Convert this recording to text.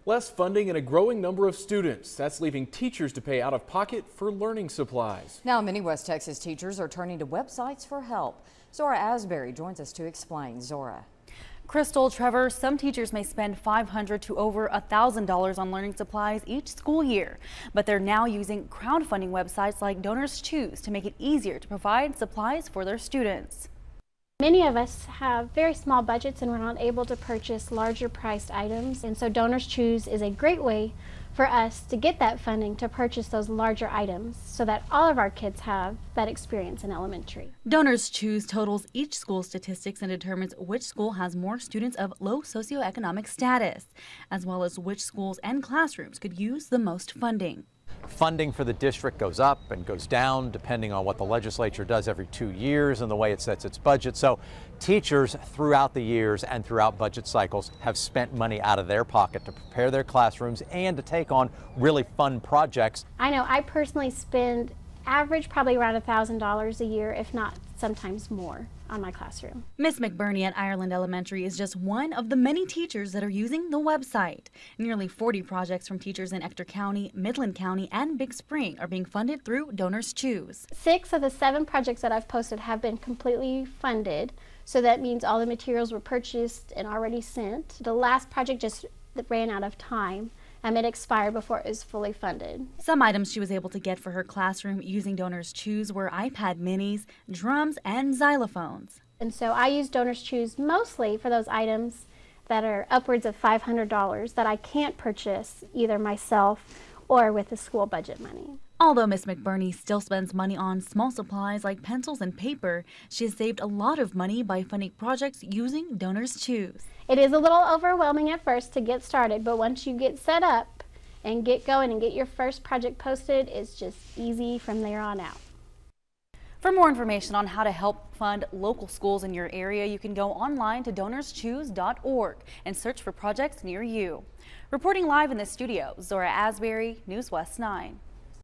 Less funding and a growing number of students. That's leaving teachers to pay out of pocket for learning supplies. Now, many West Texas teachers are turning to websites for help. Zora Asbury joins us to explain. Zora. Crystal, Trevor, some teachers may spend $500 to over $1,000 on learning supplies each school year, but they're now using crowdfunding websites like Donors Choose to make it easier to provide supplies for their students. Many of us have very small budgets and we're not able to purchase larger priced items, and so Donors Choose is a great way for us to get that funding to purchase those larger items so that all of our kids have that experience in elementary. Donors Choose totals each school's statistics and determines which school has more students of low socioeconomic status, as well as which schools and classrooms could use the most funding. Funding for the district goes up and goes down depending on what the legislature does every 2 years and the way it sets its budget. So teachers throughout the years and throughout budget cycles have spent money out of their pocket to prepare their classrooms and to take on really fun projects. I know I personally spend average probably around $1,000 a year, if not sometimes more, on my classroom. Miss McBurney at Ireland Elementary is just one of the many teachers that are using the website. Nearly 40 projects from teachers in Ector County, Midland County, and Big Spring are being funded through Donors Choose. 6 of the 7 projects that I've posted have been completely funded, so that means all the materials were purchased and already sent. The last project just ran out of time. It expired before it was fully funded. Some items she was able to get for her classroom using Donors Choose were iPad minis, drums, and xylophones. And so I use Donors Choose mostly for those items that are upwards of $500 that I can't purchase either myself or with the school budget money. Although Miss McBurney still spends money on small supplies like pencils and paper, she has saved a lot of money by funding projects using Donors Choose. It is a little overwhelming at first to get started, but once you get set up and get going and get your first project posted, it's just easy from there on out. For more information on how to help fund local schools in your area, you can go online to donorschoose.org and search for projects near you. Reporting live in the studio, Zora Asbury, News West 9.